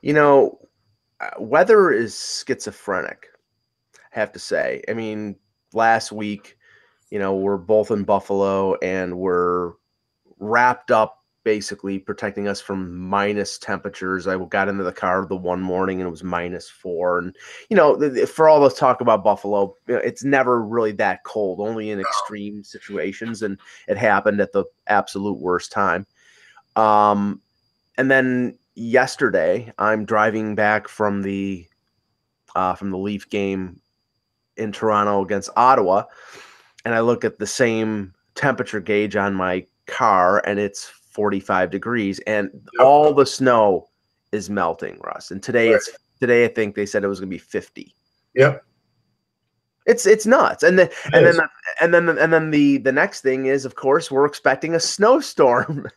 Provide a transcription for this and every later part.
You know, weather is schizophrenic, I have to say. I mean, last week, we're both in Buffalo and we're wrapped up basically protecting us from minus temperatures. I got into the car the one morning and it was -4. And, for all the talk about Buffalo, it's never really that cold, only in extreme situations. And it happened at the absolute worst time. And then yesterday, I'm driving back from the Leaf game in Toronto against Ottawa, and I look at the same temperature gauge on my car, and it's 45 degrees, and all the snow is melting, Russ. And today I think they said it was going to be 50. Yep. It's nuts. And then the next thing is, of course, we're expecting a snowstorm.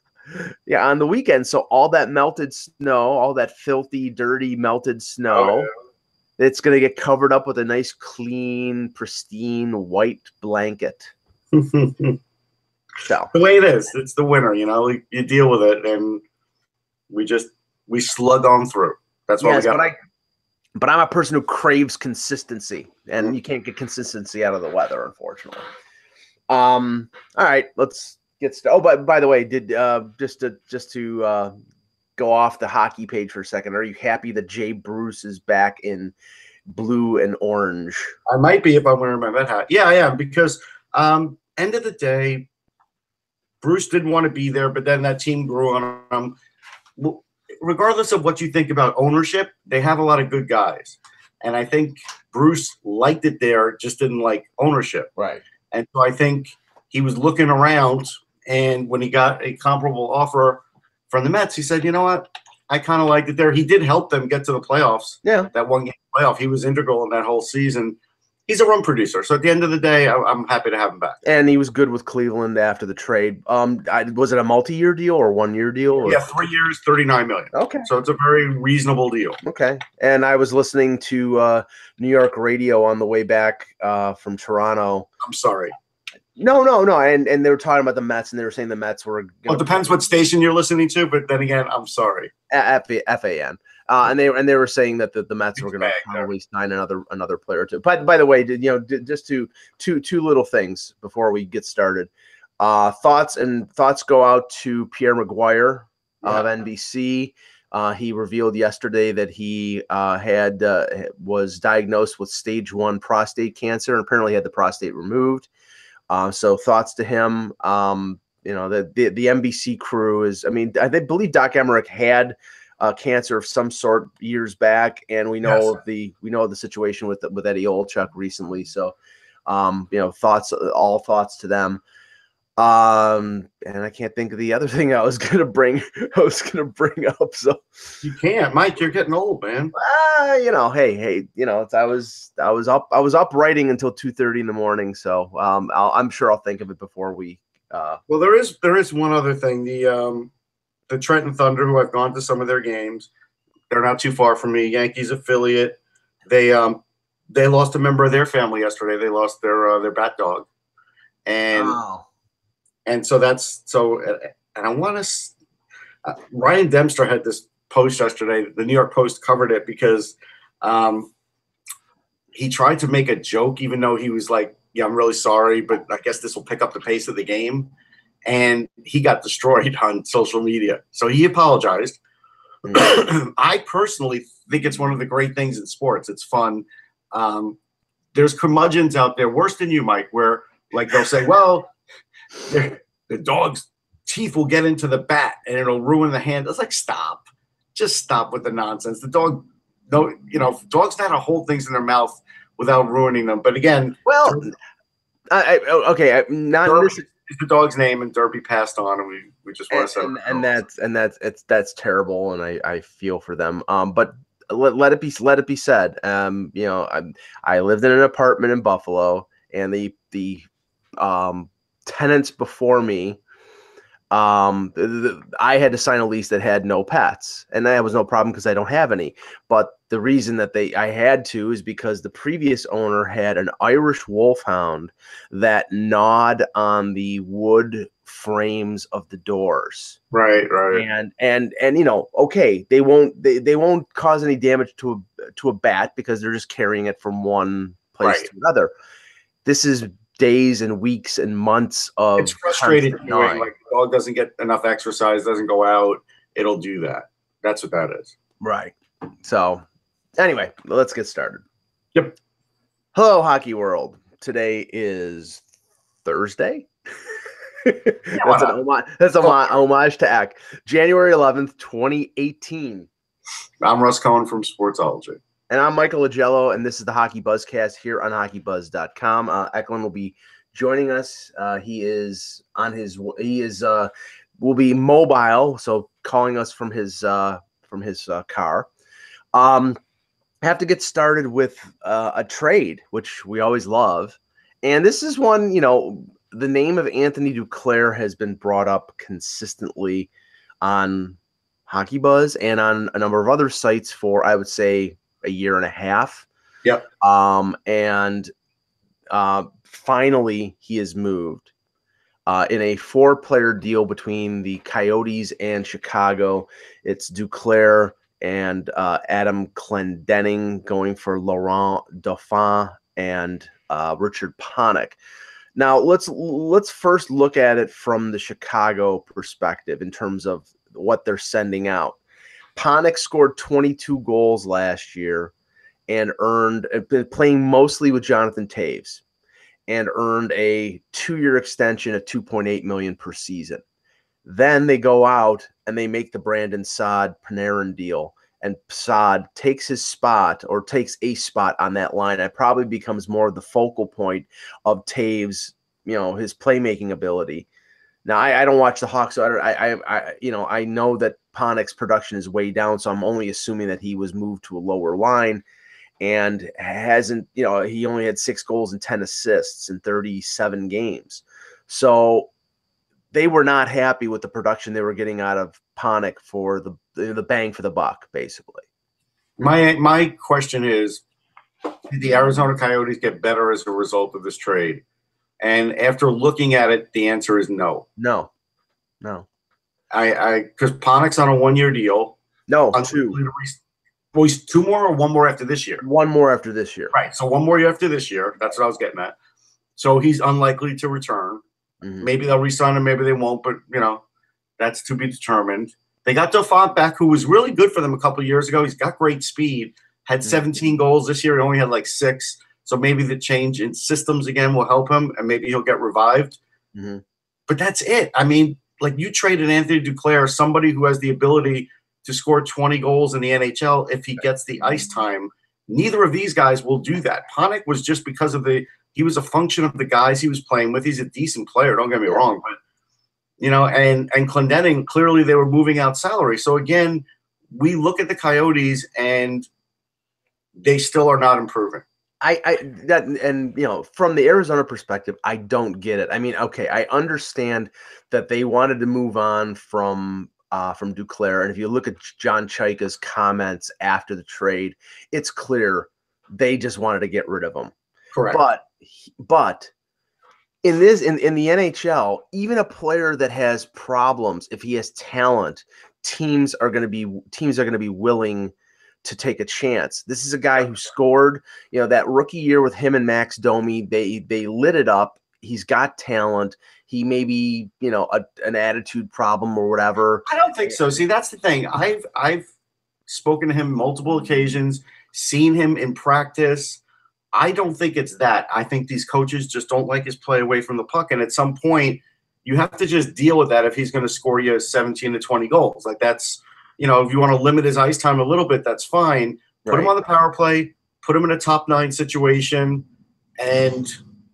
Yeah, on the weekend. So all that melted snow, all that filthy, dirty, melted snow, it's going to get covered up with a nice, clean, pristine white blanket. So the way it is, it's the winter, you deal with it, and we slug on through. That's what we got. But I'm a person who craves consistency, and you can't get consistency out of the weather, unfortunately. All right, let's get started. Oh, but by the way, just to go off the hockey page for a second, are you happy that Jay Bruce is back in blue and orange? I might be if I'm wearing my Met hat. Yeah, I am, because end of the day, Bruce didn't want to be there, but then that team grew on him. Regardless of what you think about ownership, they have a lot of good guys. And I think Bruce liked it there, just didn't like ownership. Right. And so I think he was looking around, and when he got a comparable offer from the Mets, he said, you know what? I kind of liked it there. He did help them get to the playoffs. Yeah. That one game playoff. He was integral in that whole season. He's a run producer. So at the end of the day, I'm happy to have him back. And he was good with Cleveland after the trade. Was it a multi-year deal or 1 year deal? Or? Yeah, 3 years, $39 million. Okay. So it's a very reasonable deal. Okay. And I was listening to New York radio on the way back from Toronto. I'm sorry. No. And they were talking about the Mets, and they were saying the Mets were. Well, it depends what station you're listening to, but then again, I'm sorry. FAN. And they were saying that the Mets were going to probably sign another player or two. But by the way, just two little things before we get started. Thoughts go out to Pierre McGuire of NBC. He revealed yesterday that he was diagnosed with stage 1 prostate cancer, and apparently had the prostate removed. So thoughts to him. The NBC crew is. I mean, I believe Doc Emmerich had cancer of some sort years back, and we know the situation with Eddie Olczyk recently. So, all thoughts to them. And I can't think of the other thing I was gonna bring up. So you can't, Mike. You're getting old, man. Hey, I was up writing until 2:30 in the morning. So I'm sure I'll think of it before we. Well, there is one other thing. The Trenton Thunder, who I've gone to some of their games, they're not too far from me. Yankees affiliate. They lost a member of their family yesterday. They lost their bat dog, and so and I want to. Ryan Dempster had this post yesterday. The New York Post covered it because he tried to make a joke, even though he was like, "Yeah, I'm really sorry, but I guess this will pick up the pace of the game." And he got destroyed on social media. So he apologized. I personally think it's one of the great things in sports. It's fun. There's curmudgeons out there, worse than you, Mike, where like they'll say, well, the dog's teeth will get into the bat and it'll ruin the hand. It's like, stop. Just stop with the nonsense. The dog, dogs know how to hold things in their mouth without ruining them. But again, well, is the dog's name, and Derby passed on, and we just want to say that's terrible, and I feel for them. But let it be said. I lived in an apartment in Buffalo, and the tenants before me, I had to sign a lease that had no pets, and that was no problem because I don't have any. But the reason that I had to is because the previous owner had an Irish wolfhound that gnawed on the wood frames of the doors. Right. And okay, they won't cause any damage to a bat because they're just carrying it from one place to another. This is days and weeks and months of it's frustrated gnawing. Like the dog doesn't get enough exercise, doesn't go out, it'll do that. That's what that is. Right. So anyway, let's get started. Yep. Hello, hockey world. Today is Thursday. That's an homage to Eck. January 11th, 2018. I'm Russ Cohen from Sportsology. And I'm Michael Agello, and this is the Hockey Buzzcast here on HockeyBuzz.com. Eklund will be joining us. Will be mobile, so calling us from his car. Have to get started with a trade, which we always love, and this is one. The name of Anthony Duclair has been brought up consistently on Hockey Buzz and on a number of other sites for, I would say, a year and a half. Yep. And finally he is moved in a 4-player deal between the Coyotes and Chicago. It's Duclair and Adam Clendening going for Laurent Dauphin and Richard Panik. Now let's first look at it from the Chicago perspective in terms of what they're sending out. Panik scored 22 goals last year and been playing mostly with Jonathan Toews, and earned a 2-year extension at $2.8 million per season. Then they go out and they make the Brandon Saad Panarin deal, and Saad takes a spot on that line. It probably becomes more of the focal point of Toews, his playmaking ability. Now, I don't watch the Hawks, so I know that Panik's production is way down, so I'm only assuming that he was moved to a lower line and hasn't, he only had 6 goals and 10 assists in 37 games. So they were not happy with the production they were getting out of Panik for the bang for the buck, basically. My question is, did the Arizona Coyotes get better as a result of this trade? And after looking at it, the answer is no. No. Because Panik's on a 1-year deal. No, 2. Well, he's 2 more or 1 more after this year? 1 more after this year. Right. So 1 more year after this year. That's what I was getting at. So he's unlikely to return. Mm-hmm. Maybe they'll re-sign him, maybe they won't, but that's to be determined. They got Dauphin back, who was really good for them a couple of years ago. He's got great speed. Had 17 goals this year. He only had like 6. So maybe the change in systems again will help him, and maybe he'll get revived. Mm-hmm. But that's it. I mean, like, you traded Anthony Duclair, somebody who has the ability to score 20 goals in the NHL if he gets the ice time. Neither of these guys will do that. Panik was just because he was a function of the guys he was playing with. He's a decent player, don't get me wrong, but and Clendening, clearly they were moving out salary. So again, we look at the Coyotes and they still are not improving. From the Arizona perspective, I don't get it. I mean, okay, I understand that they wanted to move on from Duclair, and if you look at John Chaika's comments after the trade, it's clear they just wanted to get rid of him. Correct. But in the NHL, even a player that has problems, if he has talent, teams are going to be willing to take a chance. This is a guy who scored, that rookie year with him and Max Domi. They lit it up. He's got talent. He may be, an attitude problem or whatever. I don't think so. See, that's the thing. I've spoken to him multiple occasions, seen him in practice. I don't think it's that. I think these coaches just don't like his play away from the puck. And at some point, you have to just deal with that if he's going to score you 17 to 20 goals. Like, that's, if you want to limit his ice time a little bit, that's fine. Put him on the power play, put him in a top 9 situation, and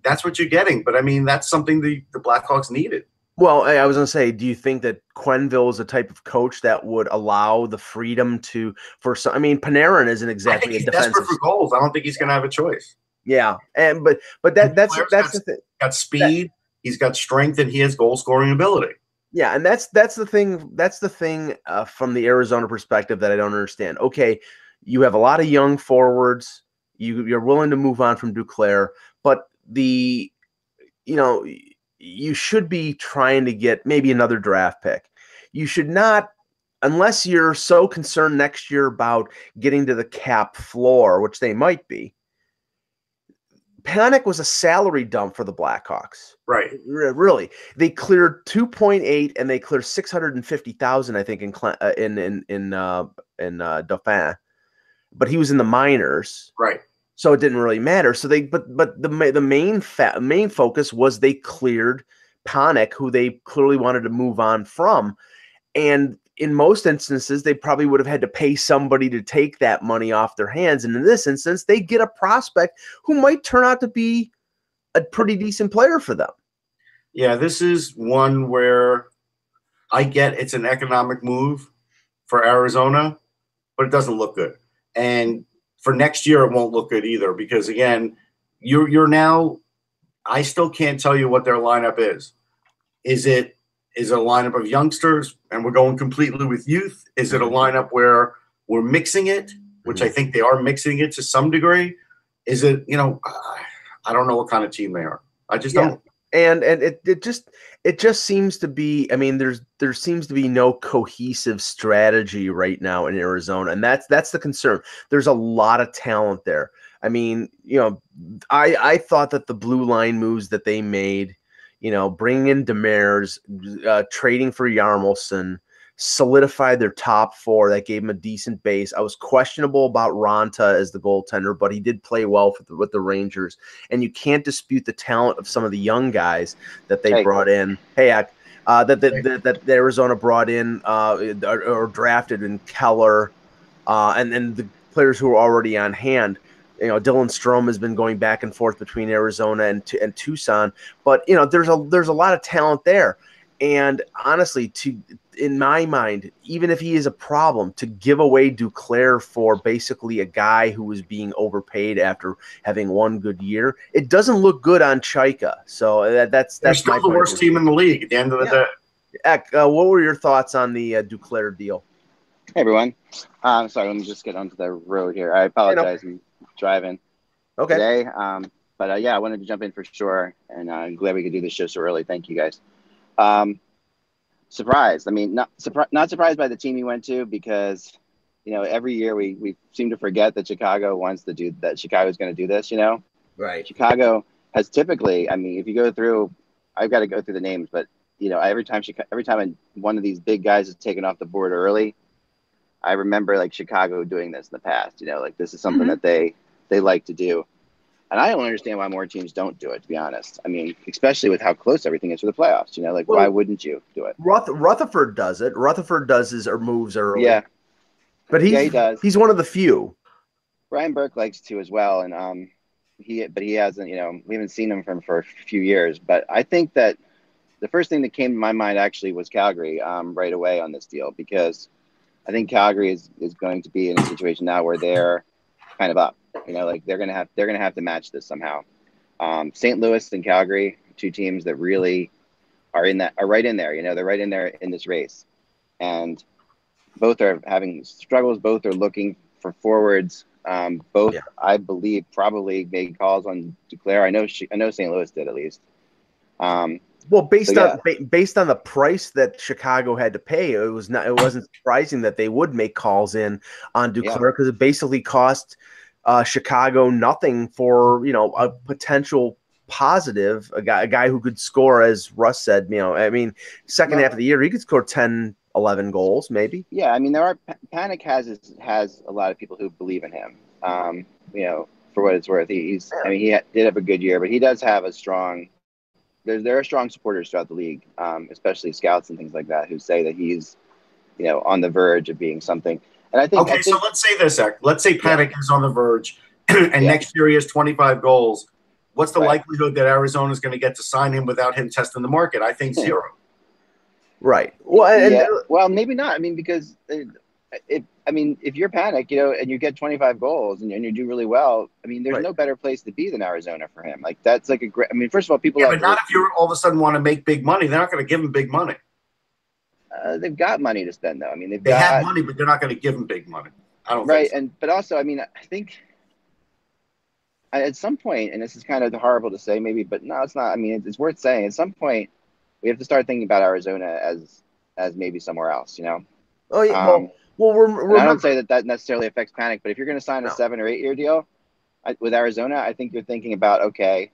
that's what you're getting. But, I mean, that's something the Blackhawks needed. Well, I was going to say, do you think that Quenneville is a type of coach that would allow the freedom Panarin isn't exactly a defensive. Desperate for goals. I don't think he's going to have a choice. Yeah, but that's the thing. Got speed, he's got strength, and he has goal scoring ability. Yeah, and that's the thing. That's the thing from the Arizona perspective that I don't understand. Okay, you have a lot of young forwards. You're willing to move on from Duclair, but you should be trying to get maybe another draft pick. You should not, unless you're so concerned next year about getting to the cap floor, which they might be. Panik was a salary dump for the Blackhawks. Right. Really. They cleared 2.8 and they cleared 650,000, I think, in Dauphin. But he was in the minors. Right. So it didn't really matter. So the main focus was they cleared Panik, who they clearly wanted to move on from. And in most instances, they probably would have had to pay somebody to take that money off their hands. And in this instance, they get a prospect who might turn out to be a pretty decent player for them. Yeah, this is one where I get it's an economic move for Arizona, but it doesn't look good. And for next year, it won't look good either because, again, you're now – I still can't tell you what their lineup is. Is it a lineup of youngsters and we're going completely with youth? Is it a lineup where we're mixing it, which I think they are mixing it to some degree? Is it, I don't know what kind of team they are. I just don't. And it just seems to be, I mean, there seems to be no cohesive strategy right now in Arizona. And that's the concern. There's a lot of talent there. I mean, I thought that the blue line moves that they made, bringing in Demers, trading for Yarmulson, solidified their top four. That gave him a decent base. I was questionable about Ranta as the goaltender, but he did play well with the Rangers. And you can't dispute the talent of some of the young guys that they brought in. That Arizona brought in or drafted in Keller, and then the players who are already on hand. Dylan Strome has been going back and forth between Arizona and Tucson, but there's a lot of talent there. And honestly, in my mind, even if he is a problem, to give away Duclair for basically a guy who was being overpaid after having one good year, it doesn't look good on Chaika. So that's still the worst team in the league at the end of the day. Eck, what were your thoughts on the Duclair deal? Hey everyone, sorry, let me just get onto the road here. I apologize, I'm driving today. But I wanted to jump in for sure, and I'm glad we could do this show so early. Thank you guys. Surprised. I mean, not surprised by the team he went to because, every year we seem to forget that Chicago wants to do that. Chicago's going to do this, Right. Chicago has typically, I mean, if you go through, I've got to go through the names, but every time one of these big guys is taken off the board early, I remember like Chicago doing this in the past. Like this is something that they like to do. And I don't understand why more teams don't do it, to be honest. I mean, especially with how close everything is for the playoffs. Why wouldn't you do it? Rutherford does it. Rutherford does his moves early. Yeah. But he does. He's one of the few. Brian Burke likes to as well. And he hasn't, we haven't seen him for a few years. But I think that the first thing that came to my mind actually was Calgary right away on this deal, because I think Calgary is going to be in a situation now where they're kind of up. They're gonna have to match this somehow. St. Louis and Calgary, two teams that really are right in there. They're right in there in this race, and both are having struggles. Both are looking for forwards. I believe, probably made calls on Duclair. I know St. Louis did at least. Well, based on the price that Chicago had to pay, it wasn't surprising that they would make calls in on Duclair because it basically cost Chicago nothing for a potential positive, a guy who could score, as Russ said. Second half of the year he could score 10, 11 goals maybe. Yeah, I mean Panik has a lot of people who believe in him. For what it's worth, he did have a good year, but he does have a strong. There are strong supporters throughout the league, especially scouts and things like that, who say that he's, on the verge of being something. And I think. So let's say this, Zach. Let's say Panik is on the verge, and next year he has 25 goals. What's the likelihood that Arizona is going to get to sign him without him testing the market? I think 0. Right. Well, well, maybe not. I mean, because if you're Panik, and you get 25 goals and you do really well, I mean, there's no better place to be than Arizona for him. Like that's like a great. I mean, first of all, people. Yeah, but not if you all of a sudden want to make big money. They're not going to give him big money. They've got money to spend, though. I mean, they have money, but they're not going to give him big money. I don't think so. But also, I mean, I think at some point, and this is kind of horrible to say, maybe, but no, it's not. I mean, it's worth saying. At some point, we have to start thinking about Arizona as maybe somewhere else. Oh yeah, And I don't say that necessarily affects Panic, but if you're going to sign a 7 or 8 year deal with Arizona, I think you're thinking about, okay,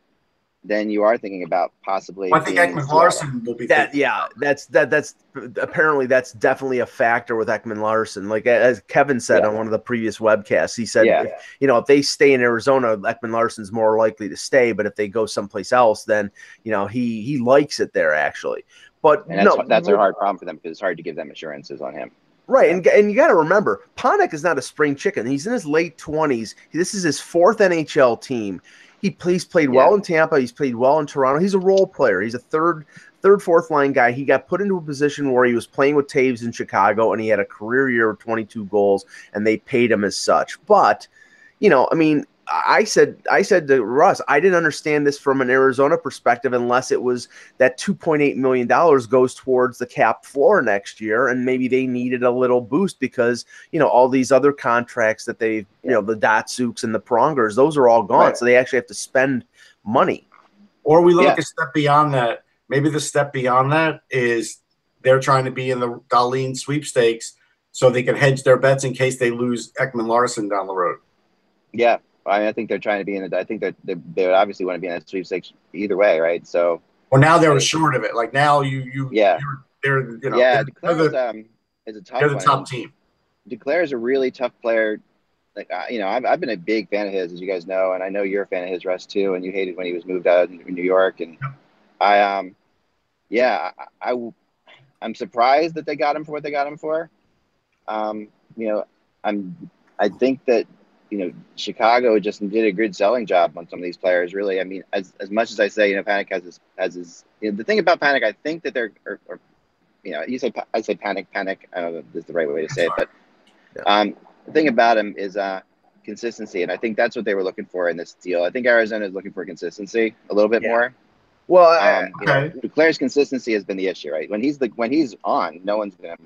then you are thinking about possibly. I think Ekman-Larsson will be that. Yeah, that's apparently that's definitely a factor with Ekman-Larsson. Like as Kevin said on one of the previous webcasts, he said, if they stay in Arizona, Ekman-Larsson's more likely to stay. But if they go someplace else, then he likes it there actually. But that's a hard problem for them because it's hard to give them assurances on him. Right, and you got to remember, Panik is not a spring chicken. He's in his late 20s. This is his 4th NHL team. He's played well in Tampa. He's played well in Toronto. He's a role player. He's a third, fourth line guy. He got put into a position where he was playing with Taves in Chicago, and he had a career year of 22 goals, and they paid him as such. But, I said to Russ, I didn't understand this from an Arizona perspective unless it was that $2.8 million goes towards the cap floor next year, and maybe they needed a little boost because, all these other contracts that they, the Datsuks and the Prongers, those are all gone. Right. So they actually have to spend money. Or we look a step beyond that. Maybe the step beyond that is they're trying to be in the Dahlin sweepstakes so they can hedge their bets in case they lose Ekman-Larsson down the road. Yeah. I think they're trying to be in it. I think that they would obviously want to be in that sweepstakes either way, right? So, well, now they're short of it. Like now, they're Duclair is a tough. They're the top team. Duclair is a really tough player. Like I've been a big fan of his, as you guys know, and I know you're a fan of his, Russ, too. And you hated when he was moved out in New York, and I'm surprised that they got him for what they got him for. I think that. Chicago just did a good selling job on some of these players. Really, I mean, as much as I say, Panic has his. The thing about Panic, I think that they're, I say Panic. I don't know if this is the right way to say it, but the thing about him is consistency, and I think that's what they were looking for in this deal. I think Arizona is looking for consistency a little bit more. Well, Duclair's consistency has been the issue, right? When he's on, no one's gonna.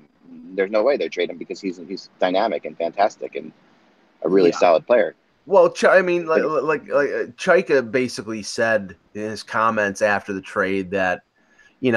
There's no way they trade him because he's dynamic and fantastic and a really solid player. Well, like Chaika basically said in his comments after the trade that, he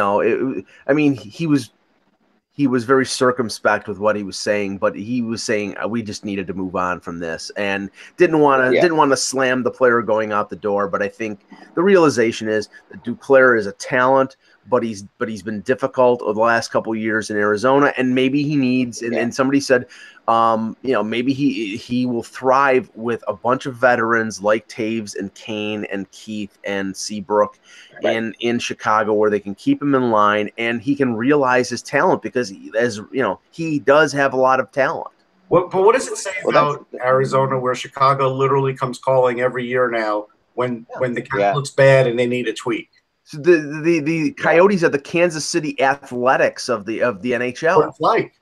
was very circumspect with what he was saying, but he was saying we just needed to move on from this and didn't want to slam the player going out the door. But I think the realization is that Duclair is a talent, but he's been difficult over the last couple of years in Arizona, and maybe he needs. And somebody said, maybe he will thrive with a bunch of veterans like Taves and Kane and Keith and Seabrook in Chicago, where they can keep him in line and he can realize his talent because he does have a lot of talent. But what does it say about Arizona, where Chicago literally comes calling every year now when the cap looks bad and they need a tweak? So the Coyotes are the Kansas City Athletics of the NHL. What it's like.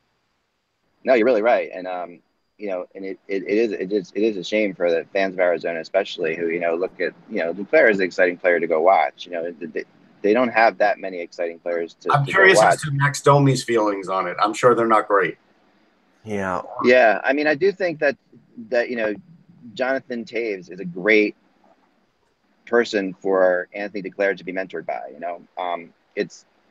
No, you're really right, and and it is a shame for the fans of Arizona, especially who look at Duclair is an exciting player to go watch. They don't have that many exciting players to. I'm curious as to Max Domi's feelings on it. I'm sure they're not great. Yeah. Yeah, I mean, I do think that Jonathan Taves is a great person for Anthony Duclair to be mentored by.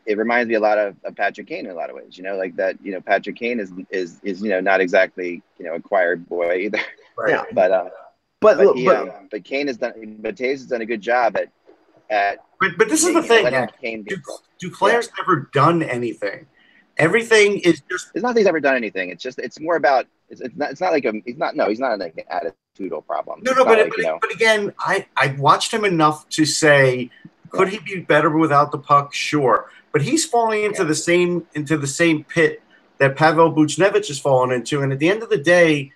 It reminds me a lot of Patrick Kane in a lot of ways. Like that. Patrick Kane is not exactly a choir boy either. Right. But Kane has done. But Taves has done a good job at. But this is the thing. Duclair's never done anything. Everything is just. It's not that he's ever done anything. It's more about. It's not like he's not like an attitudinal problem. No, but again, I watched him enough to say, could he be better without the puck? Sure, but he's falling into the same pit that Pavel Buchnevich has fallen into. And at the end of the day,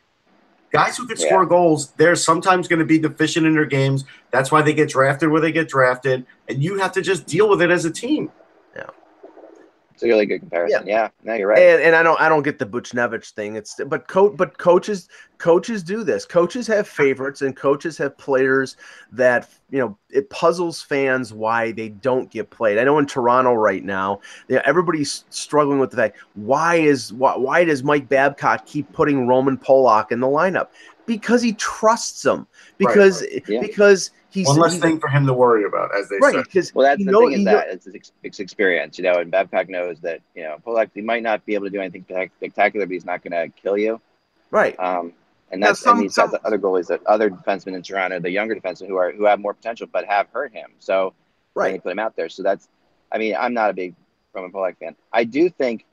guys who can score goals, they're sometimes going to be deficient in their games. That's why they get drafted where they get drafted, and you have to just deal with it as a team. Yeah. It's a really good comparison. Yeah, no, you're right. And I don't get the Buchnevich thing. But coaches do this. Coaches have favorites, and coaches have players that it puzzles fans why they don't get played. I know in Toronto right now, everybody's struggling with the fact why does Mike Babcock keep putting Roman Polak in the lineup? because he trusts them. Right. Because he's one less thing for him to worry about, as they say. Because that's the thing is that it's experience, and Babcock knows that Polak, he might not be able to do anything spectacular, but he's not going to kill you. Right. And that's and he's got the other goalies, that other defensemen in Toronto, the younger defensemen who have more potential but have hurt him. So they put him out there. So I'm not a big Roman Polak fan. I do think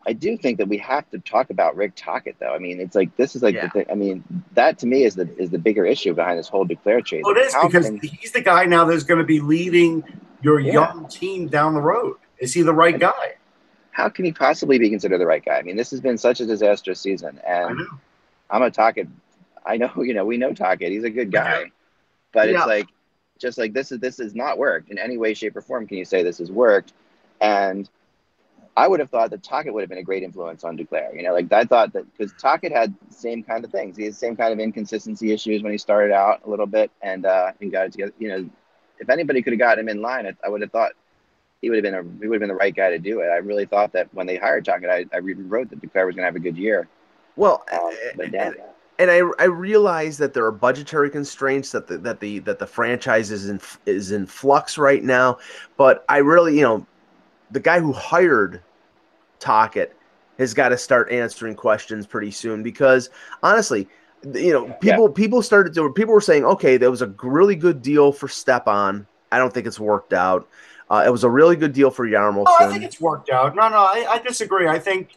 that we have to talk about Rick Tocchet, though. I mean, it's like this is like the thing. I mean, that to me is the bigger issue behind this whole Duclair trade. Well, it is because he's the guy now that's going to be leading your young team down the road. Is he the right guy? How can he possibly be considered the right guy? I mean, this has been such a disastrous season, and I'm a Tocchet. I know, we know Tocchet. He's a good guy, but it's like, just like this has not worked in any way, shape, or form. Can you say this has worked? And I would have thought that Tocchet would have been a great influence on Duclair. I thought that because Tocchet had the same kind of things. He had the same kind of inconsistency issues when he started out a little bit, and he got it together. If anybody could have gotten him in line, I would have thought he would have been the right guy to do it. I really thought that when they hired Tocchet, I wrote that Duclair was going to have a good year. Well, and I realize that there are budgetary constraints, that the franchise is in flux right now, but I really, the guy who hired Tocchet has got to start answering questions pretty soon, because honestly, people were saying, okay, that was a really good deal for Stepan. I don't think it's worked out. It was a really good deal for Yarmulson. Oh, I think it's worked out. No, I disagree. I think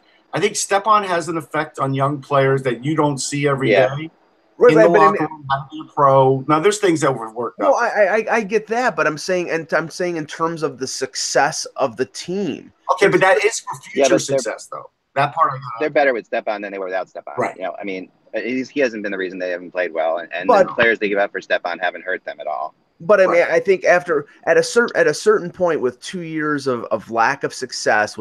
Stepan has an effect on young players that you don't see every day. In the locker room, how to be a pro. Now, there's things that have worked out. No, I get that, but I'm saying in terms of the success of the team. Okay, but that is for future success, though. That part of they're better with Stepan than they were without Stepan. Right. I mean, he hasn't been the reason they haven't played well, and the players they give up for Stepan haven't hurt them at all. But I mean, I think at a certain point, with 2 years of lack of success,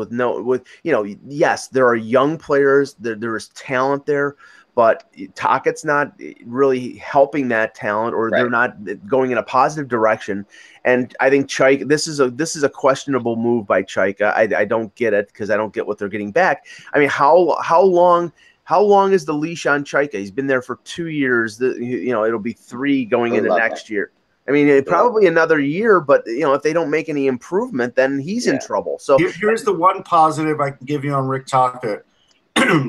yes, there are young players, there is talent there, but Tocchet's not really helping that talent, or they're not going in a positive direction. And I think this is a questionable move by Chaika. I don't get it, because I don't get what they're getting back. I mean, how long is the leash on Chaika? He's been there for 2 years. It'll be 3 going into next year. I mean, probably another year, but if they don't make any improvement, then he's in trouble. So here's the one positive I can give you on Rick Tocchet.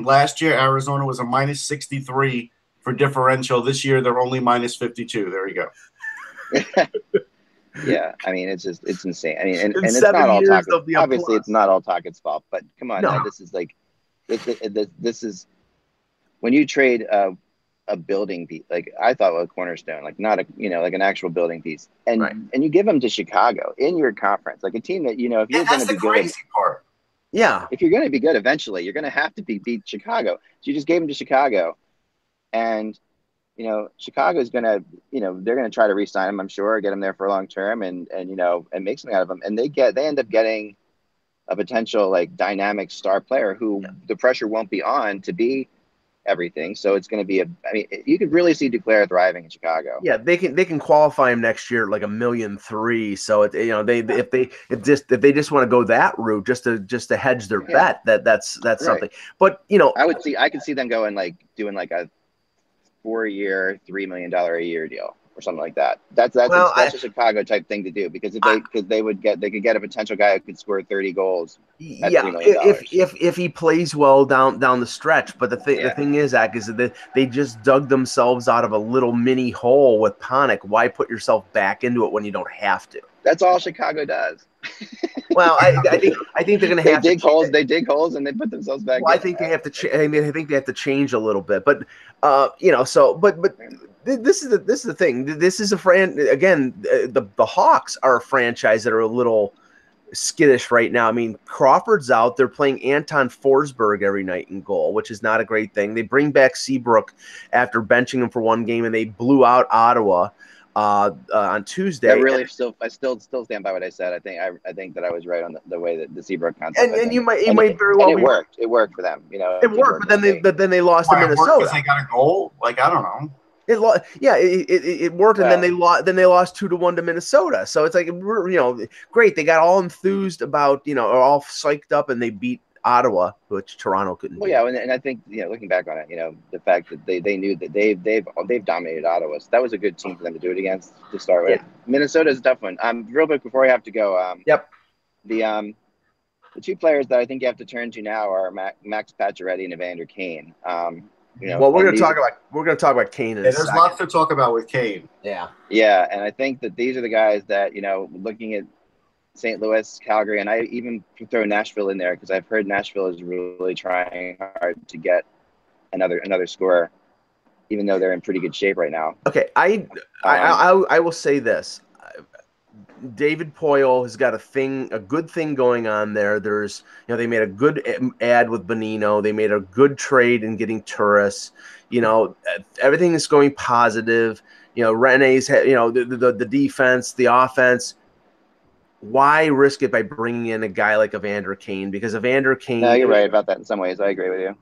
Last year, Arizona was a -63 for differential. This year, they're only -52. There you go. Yeah, I mean, it's insane. I mean, and it's not all Tocchet. Obviously, it's not all Tocchet's fault, but come on, now, this is like this is when you trade a building piece, like I thought a cornerstone, like not like an actual building piece, and you give them to Chicago in your conference, like a team that if you're going to be good, if you're going to be good eventually, you're going to have to beat Chicago. So you just gave them to Chicago, and Chicago's going to they're going to try to re-sign him, I'm sure, get him there for a long term, and make something out of him, and they end up getting a potential like dynamic star player who the pressure won't be on to be everything. So it's going to be you could really see Duclair thriving in Chicago. Yeah, they can qualify him next year like $1.3 million. So if they just want to go that route just to hedge their bet, that's something. But I could see them going doing a 4-year, $3 million a year deal or something like that. That's a Chicago type thing to do, because they could get a potential guy who could score 30 goals. At $3 million. if he plays well down the stretch. But the thing is, Zach, is that they just dug themselves out of a little mini hole with Panik. Why put yourself back into it when you don't have to? That's all Chicago does. Well, I think they're going to have to dig holes. They dig holes and they put themselves back. Well, I think they have to. I think they have to change a little bit. But but this is the thing. This is the Hawks are a franchise that are a little skittish right now. I mean, Crawford's out. They're playing Anton Forsberg every night in goal, which is not a great thing. They bring back Seabrook after benching him for one game, and they blew out Ottawa on Tuesday. I still stand by what I said. I think that I was right on the way that the Seabrook concept. And you might very well. And it worked. It worked for them. It worked, but then they lost to Minnesota. Because they got a goal. Like, I don't know. It worked, and then they lost 2-1 to Minnesota. So it's like, great. They got all enthused about, are all psyched up, and they beat Ottawa, which Toronto couldn't Well, do. yeah, and I think looking back on it, the fact that they knew that they've dominated Ottawa, so that was a good team for them to do it against to start with. Yeah. Minnesota's a tough one. Real quick before I have to go. Yep. The two players that I think you have to turn to now are Max Pacioretty and Evander Kane. Well, we're going to talk about Kane in a there's second. lots to talk about with Kane. Yeah. Yeah, and I think that these are the guys that looking at St. Louis, Calgary, and I even throw Nashville in there because I've heard Nashville is really trying hard to get another scorer, even though they're in pretty good shape right now. Okay, I will say this. David Poyle has got a good thing going on there. There's, they made a good ad with Bonino. They made a good trade in getting Turris. Everything is going positive. Rene's, the defense, the offense. Why risk it by bringing in a guy like Evander Kane? Because Evander Kane. No, you're right about that in some ways. I agree with you.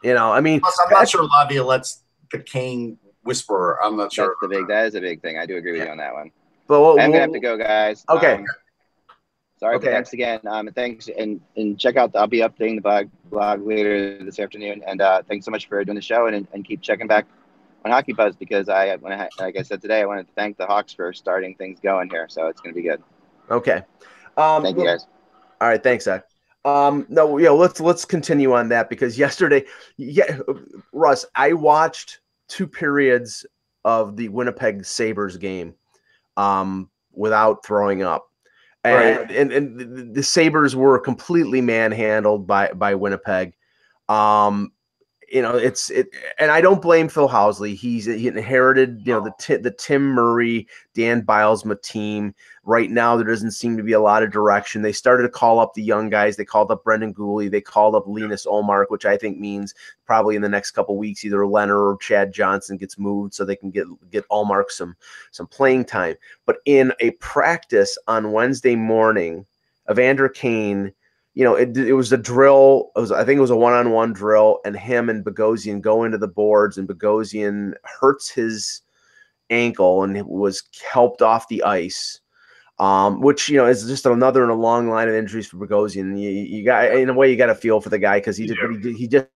Plus, I'm not sure Lavia lets the Kane whisperer. I'm not sure. That is a big thing. I do agree with you on that one. But I'm gonna have to go, guys. Okay. Sorry, but thanks again. Thanks, and check out. I'll be updating the blog later this afternoon. And thanks so much for doing the show, and keep checking back on Hockey Buzz because like I said today, I wanted to thank the Hawks for starting things going here. So it's gonna be good. Okay. Thank you, guys. All right, thanks, Zach. Let's continue on that because yesterday, Russ, I watched 2 periods of the Winnipeg Sabres game without throwing up. And the Sabres were completely manhandled by Winnipeg. And I don't blame Phil Housley. He inherited, the Tim Murray, Dan Bilesma team. Right now, there doesn't seem to be a lot of direction. They started to call up the young guys. They called up Brendan Gooley. They called up Linus Ullmark, which I think means probably in the next couple of weeks, either Leonard or Chad Johnson gets moved so they can get Ullmark some playing time. But in a practice on Wednesday morning, Evander Kane, it was a drill. I think it was a one-on-one drill, and him and Bogosian go into the boards, and Bogosian hurts his ankle and was helped off the ice, which is just another in a long line of injuries for Bogosian. You got, in a way, you got to feel for the guy because he just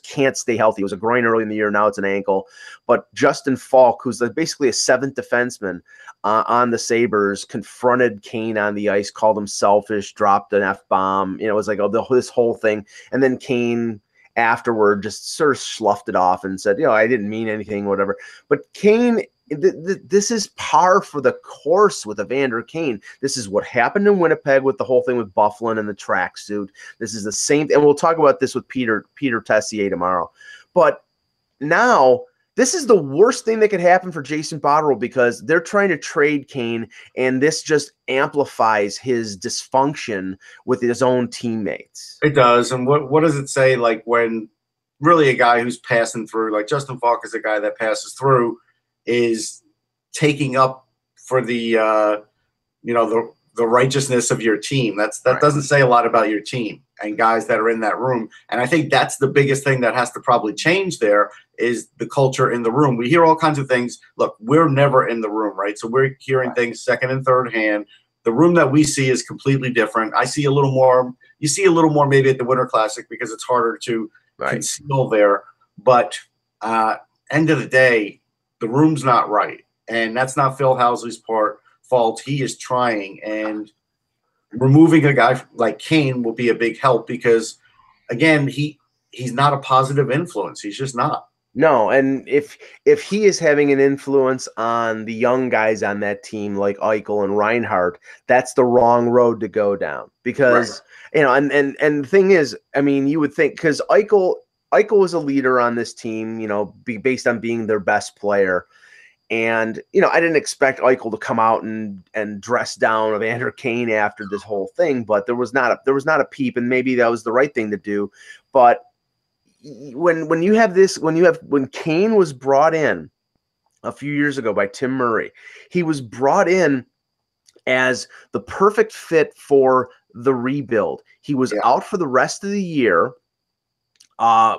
can't stay healthy. It was a groin early in the year. Now it's an ankle. But Justin Falk, who's basically a 7th defenseman on the Sabres, confronted Kane on the ice, called him selfish, dropped an F-bomb. It was like this whole thing. And then Kane afterward just sort of sloughed it off and said, I didn't mean anything, whatever. But Kane, this is par for the course with Evander Kane. This is what happened in Winnipeg with the whole thing with Bufflin and the tracksuit. This is the same, and we'll talk about this with Peter Tessier tomorrow. But now this is the worst thing that could happen for Jason Botterill because they're trying to trade Kane, and this just amplifies his dysfunction with his own teammates. It does, and what does it say? Like when really a guy who's passing through, like Justin Falk is a guy that passes through, is taking up for the the righteousness of your team. That right. Doesn't say a lot about your team and guys that are in that room. And I think that's the biggest thing that has to probably change there is the culture in the room. We hear all kinds of things. Look, we're never in the room, right? So we're hearing things second and third hand. The room that we see is completely different. I see a little more. You see a little more maybe at the Winter Classic because it's harder to conceal there. But end of the day, the room's not right. And that's not Phil Housley's fault. He is trying. And removing a guy like Kane will be a big help because, again, he's not a positive influence. He's just not. No, and if he is having an influence on the young guys on that team like Eichel and Reinhart, that's the wrong road to go down because, and the thing is, I mean, you would think because Eichel was a leader on this team, based on being their best player. And, I didn't expect Eichel to come out and dress down Evander Kane after this whole thing, but there was not a peep, and maybe that was the right thing to do. But when Kane was brought in a few years ago by Tim Murray, he was brought in as the perfect fit for the rebuild. He was out for the rest of the year.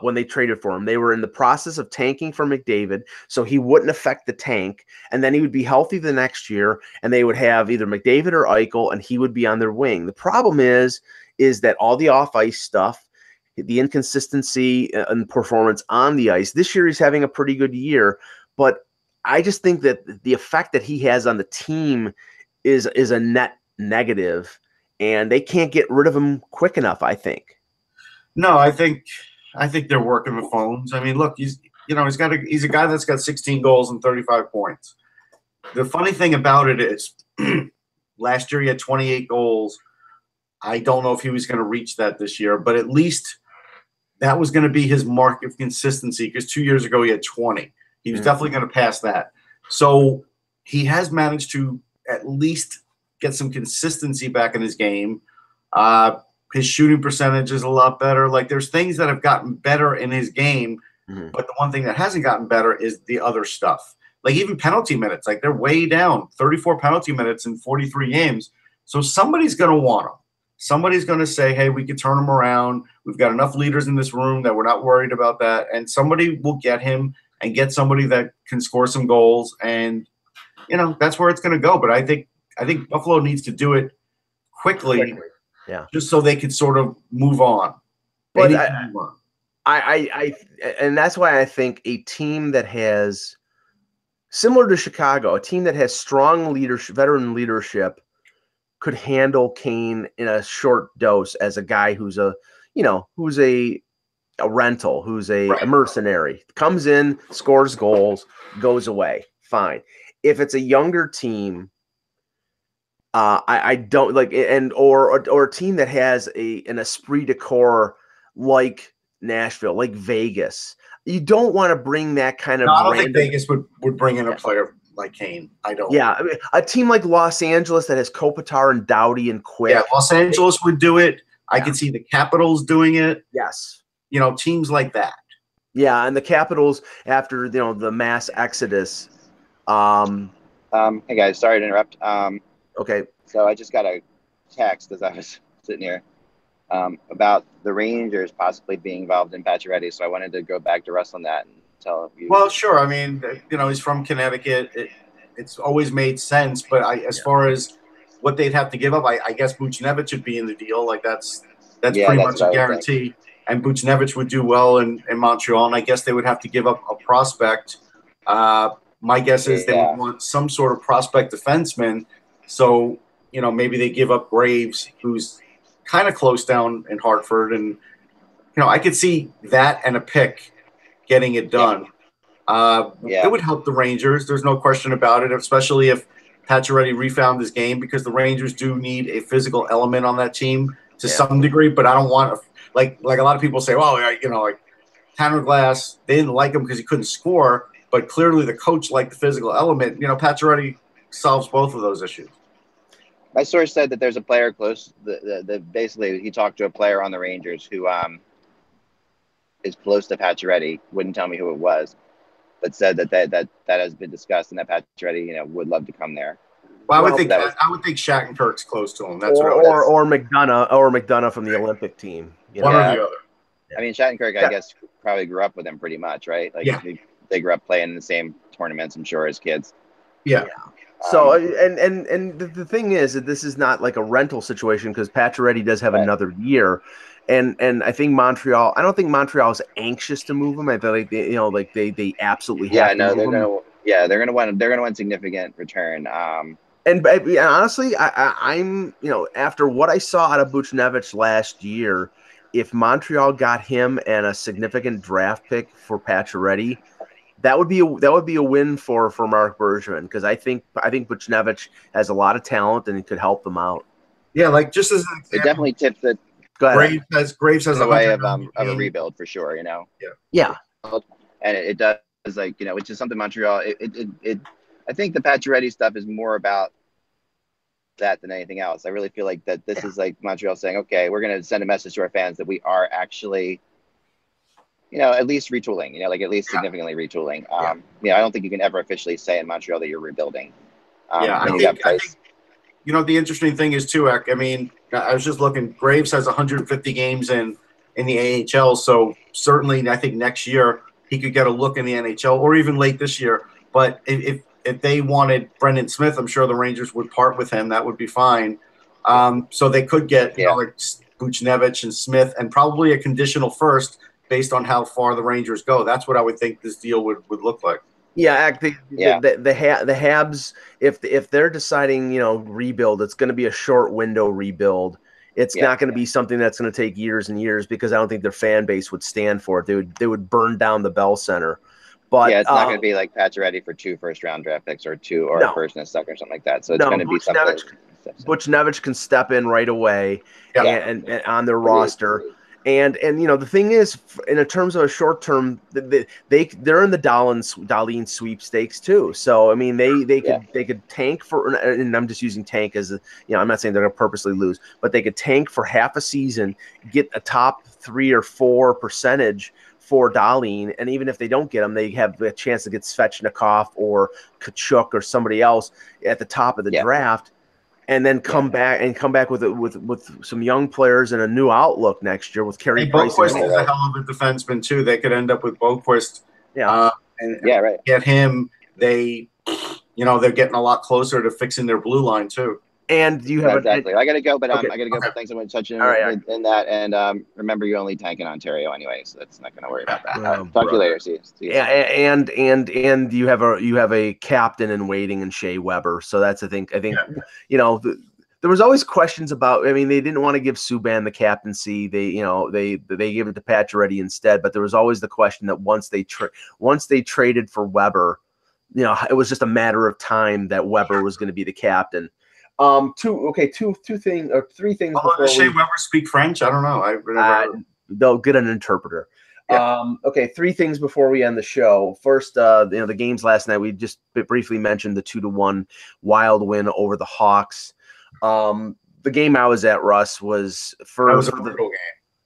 When they traded for him, they were in the process of tanking for McDavid, so he wouldn't affect the tank, and then he would be healthy the next year, and they would have either McDavid or Eichel, and he would be on their wing. The problem is that all the off-ice stuff, the inconsistency and performance on the ice. This year he's having a pretty good year, but I just think that the effect that he has on the team is a net negative, and they can't get rid of him quick enough, I think. No, I think they're working the phones. I mean, look, he's a guy that's got 16 goals and 35 points. The funny thing about it is last year he had 28 goals. I don't know if he was going to reach that this year, but at least that was going to be his mark of consistency, because 2 years ago he had 20. He was definitely going to pass that. So he has managed to at least get some consistency back in his game. His shooting percentage is a lot better. Like, there's things that have gotten better in his game, but the one thing that hasn't gotten better is the other stuff. Like, even penalty minutes, like, they're way down, 34 penalty minutes in 43 games. So somebody's going to want him. Somebody's going to say, hey, we can turn him around. We've got enough leaders in this room that we're not worried about that. And somebody will get him and get somebody that can score some goals. And, that's where it's going to go. But I think Buffalo needs to do it quickly. Yeah, just so they could sort of move on. But I and that's why I think a team that has, similar to Chicago, a team that has strong leadership, veteran leadership, could handle Kane in a short dose as a guy who's a rental, who's a mercenary, comes in, scores goals, goes away. Fine. If it's a younger team, I don't like, or a team that has an esprit de corps like Nashville, like Vegas. You don't want to bring that kind of. No, I don't think Vegas would bring in a player like Kane. I don't. Yeah, I mean, a team like Los Angeles that has Kopitar and Doughty and Quick. Yeah, Los Angeles would do it. I could see the Capitals doing it. Yes, teams like that. Yeah, and the Capitals, after the mass exodus. Hey guys, sorry to interrupt. Okay. So I just got a text as I was sitting here about the Rangers possibly being involved in Pacioretty. So I wanted to go back to Russ on that and tell you. Well, sure. I mean, he's from Connecticut. It's always made sense. But as far as what they'd have to give up, I guess Buchnevich would be in the deal. Like that's pretty much a guarantee. And Buchnevich would do well in Montreal. And I guess they would have to give up a prospect. My guess is they would want some sort of prospect defenseman. So, maybe they give up Graves, who's kind of close down in Hartford. And, I could see that and a pick getting it done. It would help the Rangers. There's no question about it, especially if Pacioretty refound his game, because the Rangers do need a physical element on that team to some degree. But I don't want – like a lot of people say, well, like Tanner Glass, they didn't like him because he couldn't score. But clearly the coach liked the physical element. Pacioretty solves both of those issues. My source said that there's a player close. Basically, he talked to a player on the Rangers who is close to Pacioretty. Wouldn't tell me who it was, but said that has been discussed and that Pacioretty, would love to come there. Well, I would think Shattenkirk's close to him. That's or McDonough from the Olympic team. One or the other. I mean, Shattenkirk, I guess, probably grew up with him pretty much, right? Like, they grew up playing in the same tournaments, I'm sure, as kids. Yeah. So and the thing is that this is not like a rental situation, because Pacioretty does have another year, and I think Montreal. I don't think Montreal is anxious to move him. I feel like they absolutely have to move him. They're gonna want significant return. And honestly, I'm after what I saw out of Buchnevich last year, if Montreal got him and a significant draft pick for Pacioretty, that would be a win for Mark Bergevin, because I think Buchnevich has a lot of talent and he could help them out. Yeah, like just as an example, it definitely tips it. Graves has a way of a rebuild for sure. Yeah. And it does, which is something Montreal. I think the Pacioretty stuff is more about that than anything else. I really feel like that this is like Montreal saying, okay, we're going to send a message to our fans that we are actually, at least retooling, like at least significantly retooling. I don't think you can ever officially say in Montreal that you're rebuilding. I think the interesting thing is too, I mean, I was just looking, Graves has 150 games in the AHL. So certainly I think next year he could get a look in the NHL, or even late this year. But if they wanted Brendan Smith, I'm sure the Rangers would part with him. That would be fine. So they could get, Buchnevich and Smith, and probably a conditional first based on how far the Rangers go. That's what I would think this deal would look like. Yeah, the Habs, if they're deciding, rebuild, it's going to be a short window rebuild. It's not going to be something that's going to take years and years, because I don't think their fan base would stand for it. They would burn down the Bell Center. But it's not going to be like Pacioretty for 2 first-round draft picks or a first and a second or something like that. So it's going to be something. Buchnevich can step in right away and on their roster. And the thing is, in terms of a short term, they're in the Dahlin sweepstakes too. So I mean, they could tank for, and I'm just using tank as I'm not saying they're going to purposely lose, but they could tank for half a season, get a top 3 or 4 percentage for Dahlin, and even if they don't get him, they have a chance to get Svechnikov or Kachuk or somebody else at the top of the draft. And then come back with some young players and a new outlook next year with Carey Price. Boquist is a hell of a defenseman too. They could end up with Boquist. Get him. They're getting a lot closer to fixing their blue line too. And you have exactly. I got to go, but I got to go. But thanks so much for touching in that. And remember, you only tank in Ontario anyway, so that's not going to worry about that. Talk to you later. See you. Yeah, and you have a captain in waiting in Shea Weber. So that's I think there was always questions about. I mean, they didn't want to give Subban the captaincy. They gave it to Pacioretty instead. But there was always the question that once they traded for Weber, it was just a matter of time that Weber was going to be the captain. Three things. Does Shea Weber speak French? I don't know. They'll get an interpreter. Yeah. 3 things before we end the show. First, the games last night. We just briefly mentioned the 2-1 Wild win over the Hawks. The game I was at, Russ, was a brutal game.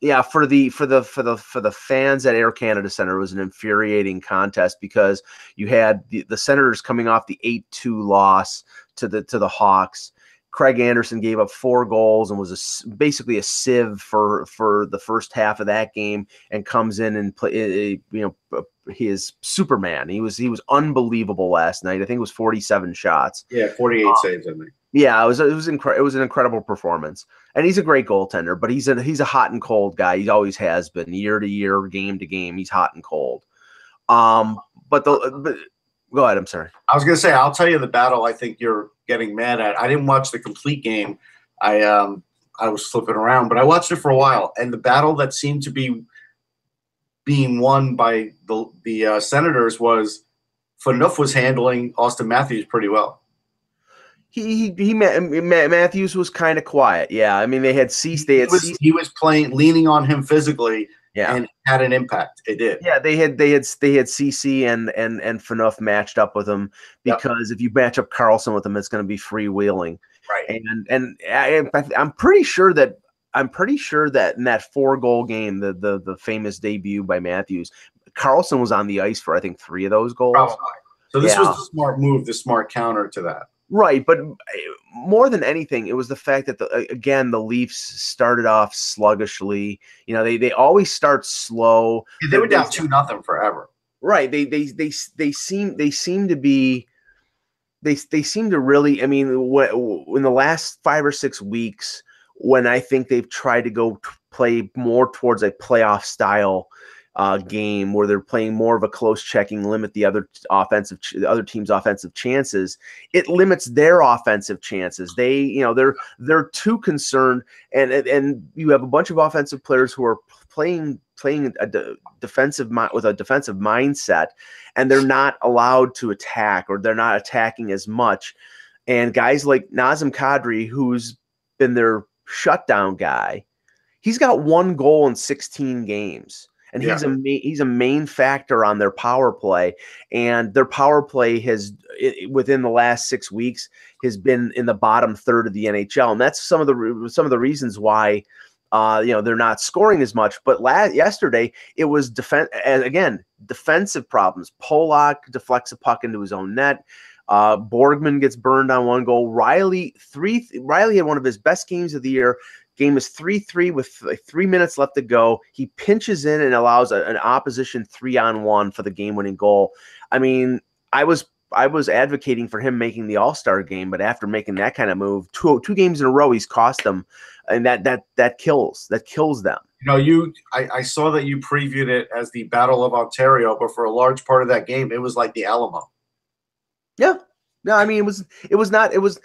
Yeah, for the fans at Air Canada Center, it was an infuriating contest because you had the Senators coming off the 8-2 loss to the Hawks. Craig Anderson gave up 4 goals and was basically a sieve for the first half of that game, and comes in and play. He is Superman. He was unbelievable last night. I think it was 47 shots. Yeah, 48 saves, I think. Yeah, it was an incredible performance, and he's a great goaltender. But he's a hot and cold guy. He always has been, year to year, game to game. He's hot and cold. But go ahead. I'm sorry. I was going to say, I'll tell you the battle I think you're getting mad at. I didn't watch the complete game. I was flipping around, but I watched it for a while. And the battle that seemed to be being won by the Senators was Phaneuf was handling Austin Matthews pretty well. Matthews was kind of quiet. Yeah, I mean they had ceased. He was playing, leaning on him physically. Yeah, and had an impact. It did. Yeah, they had CC and Phaneuf matched up with him, because if you match up Carlson with him, it's going to be freewheeling. Right. And I'm pretty sure that in that 4-goal game, the famous debut by Matthews, Carlson was on the ice for I think 3 of those goals. Probably. So this was the smart move, the smart counter to that. Right, but more than anything, it was the fact that the Leafs started off sluggishly. They always start slow. Yeah, they were down 2-0 forever. Right. They seem to really. I mean, in the last 5 or 6 weeks, when I think they've tried to go play more towards a playoff style game where they're playing more of a close checking, limit the other team's offensive chances, it limits their offensive chances. They're too concerned, and you have a bunch of offensive players who are playing a defensive mindset, and they're not allowed to attack, or they're not attacking as much. And guys like Nazem Kadri, who's been their shutdown guy, he's got 1 goal in 16 games. And he's a main factor on their power play, and their power play within the last 6 weeks has been in the bottom third of the NHL, and that's some of the reasons why they're not scoring as much. But yesterday it was defensive problems. Polak deflects a puck into his own net. Borgman gets burned on 1 goal. Riley had one of his best games of the year. Game is 3-3 with 3 minutes left to go. He pinches in and allows an opposition 3-on-1 for the game-winning goal. I mean, I was advocating for him making the All-Star game, but after making that kind of move, two games in a row, he's cost them, and that kills them. I saw that you previewed it as the Battle of Ontario, but for a large part of that game, it was like the Alamo. Yeah, no, I mean it was not. It was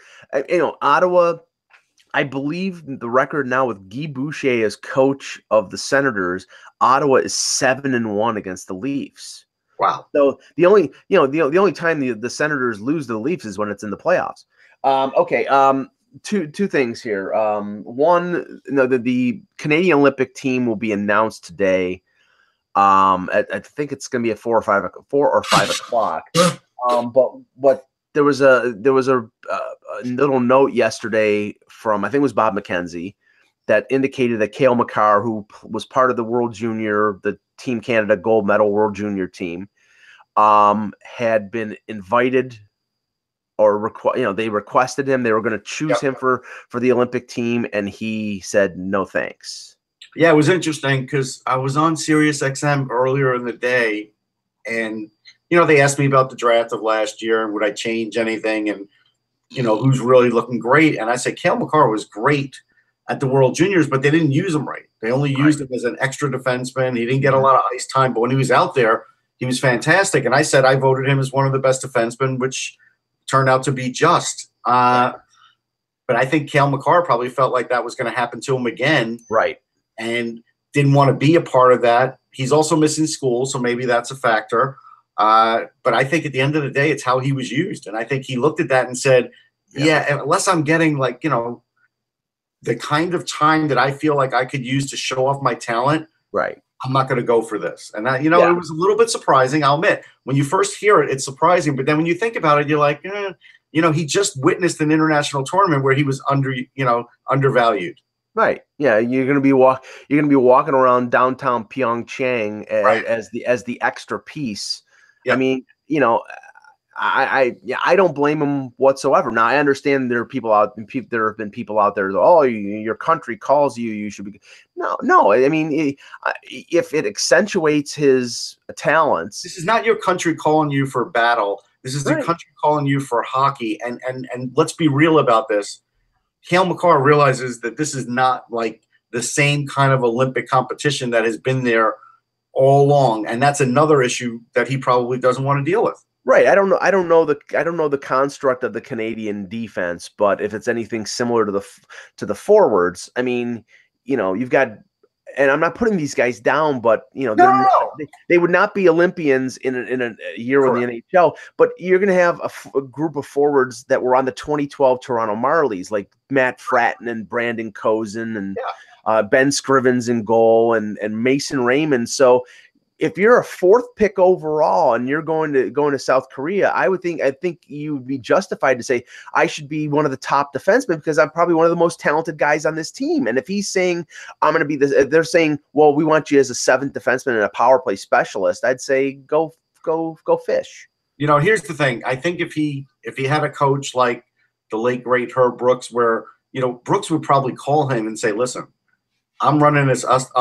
Ottawa. I believe the record now with Guy Boucher as coach of the Senators, Ottawa is 7-1 against the Leafs. Wow. So the only time the Senators lose to the Leafs is when it's in the playoffs. Okay. Two things here. One, the Canadian Olympic team will be announced today. I think it's going to be at 4 or 5 o'clock. But there was a little note yesterday from, I think it was Bob McKenzie, that indicated that Cale Makar, who was part of the World Junior, the Team Canada gold medal World Junior team, had been invited, or they requested him. They were going to choose him for the Olympic team, and he said no thanks. Yeah, it was interesting because I was on Sirius XM earlier in the day, and they asked me about the draft of last year and would I change anything, and who's really looking great. And I said Cale Makar was great at the World Juniors, but they didn't use him right. They only used him as an extra defenseman. He didn't get a lot of ice time, but when he was out there, he was fantastic. And I said I voted him as one of the best defensemen, which turned out to be just. But I think Cale Makar probably felt like that was going to happen to him again. Right. And didn't want to be a part of that. He's also missing school, so maybe that's a factor. But I think at the end of the day, it's how he was used. And I think he looked at that and said, unless I'm getting the kind of time that I feel like I could use to show off my talent, right, I'm not going to go for this. And it was a little bit surprising. I'll admit, when you first hear it, it's surprising. But then when you think about it, you're like, he just witnessed an international tournament where he was undervalued. Right. Yeah, you're gonna be walking around downtown Pyeongchang as the extra piece. Yep. I mean, I don't blame him whatsoever. Now I understand there have been people out there that, your country calls you, you should be. No. I mean, if it accentuates his talents, this is not your country calling you for battle. This is the country calling you for hockey. And let's be real about this. Cale Makar realizes that this is not like the same kind of Olympic competition that has been there all along, and that's another issue that he probably doesn't want to deal with. Right. I don't know the construct of the Canadian defense, but if it's anything similar to the forwards, I mean, you've got, and I'm not putting these guys down, but they would not be Olympians in a year in the NHL. But you're going to have a group of forwards that were on the 2012 Toronto Marlies, like Matt Fratton and Brandon Kozin and Ben Scrivens in goal and Mason Raymond. So if you're a 4th pick overall and you're going to South Korea, I think you would be justified to say I should be one of the top defensemen because I'm probably one of the most talented guys on this team. And if he's saying I'm going to be they're saying, well, we want you as a 7th defenseman and a power play specialist, I'd say go fish. Here's the thing. I think if he had a coach like the late great Herb Brooks, where Brooks would probably call him and say, listen, I'm running this up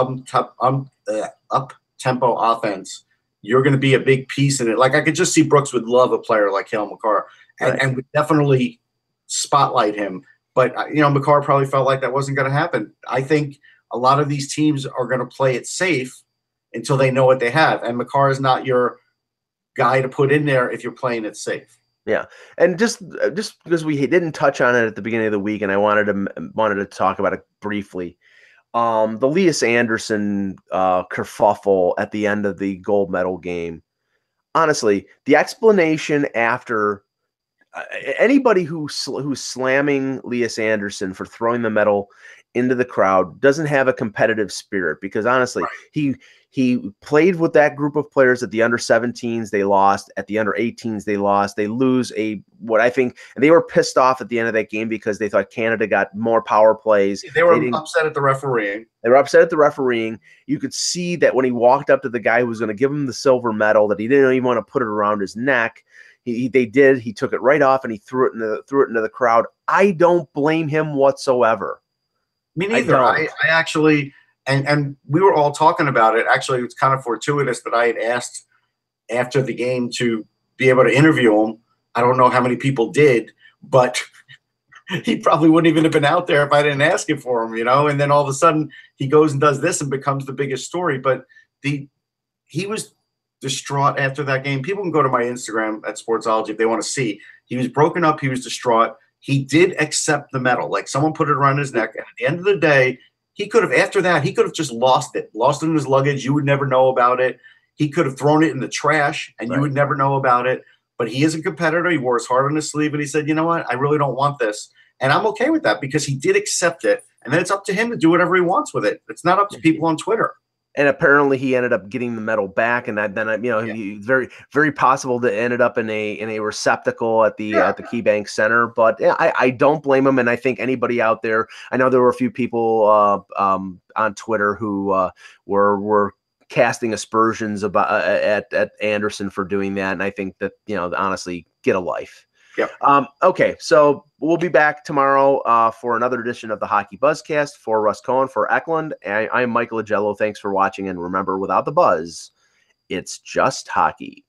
tempo offense. You're going to be a big piece in it. Like I could just see Brooks would love a player like Cale Makar and would definitely spotlight him. But Makar probably felt like that wasn't going to happen. I think a lot of these teams are going to play it safe until they know what they have. And Makar is not your guy to put in there if you're playing it safe. Yeah, and just because we didn't touch on it at the beginning of the week, and I wanted to talk about it briefly. The Elias Anderson kerfuffle at the end of the gold medal game. Honestly, the explanation after anybody who's slamming Elias Anderson for throwing the medal into the crowd doesn't have a competitive spirit, because honestly, he played with that group of players at the under 17s. They lost at the under 18s. They lost. They lose and they were pissed off at the end of that game because they thought Canada got more power plays. They were upset at the refereeing. They were upset at the refereeing. You could see that when he walked up to the guy who was going to give him the silver medal, that he didn't even want to put it around his neck. He took it right off and he threw it into the crowd. I don't blame him whatsoever. Me neither. I actually, and we were all talking about it. Actually, it's kind of fortuitous that I had asked after the game to be able to interview him I don't know how many people did, but he probably wouldn't even have been out there if I didn't ask it for him, you know? And then all of a sudden he goes and does this and becomes the biggest story. But he was distraught after that game. People can go to my Instagram at Sportsology if they want to see. He was broken up. He was distraught. He did accept the medal. Like, someone put it around his neck. And at the end of the day, he could have, after that, he could have just lost it in his luggage. You would never know about it. He could have thrown it in the trash and you would never know about it. But he is a competitor. He wore his heart on his sleeve and he said, you know what? I really don't want this. And I'm okay with that because he did accept it. And then it's up to him to do whatever he wants with it. It's not up to people on Twitter. And apparently he ended up getting the medal back, and then he very, very possible that ended up in a receptacle at the KeyBank Center. But yeah, I don't blame him, and I think anybody out there. I know there were a few people on Twitter who were casting aspersions about at Anderson for doing that, and I think that, honestly, get a life. Yep. Okay, so we'll be back tomorrow for another edition of the Hockey Buzzcast. For Russ Cohen, for Eklund, I'm Michael Agello. Thanks for watching, and remember, without the buzz, it's just hockey.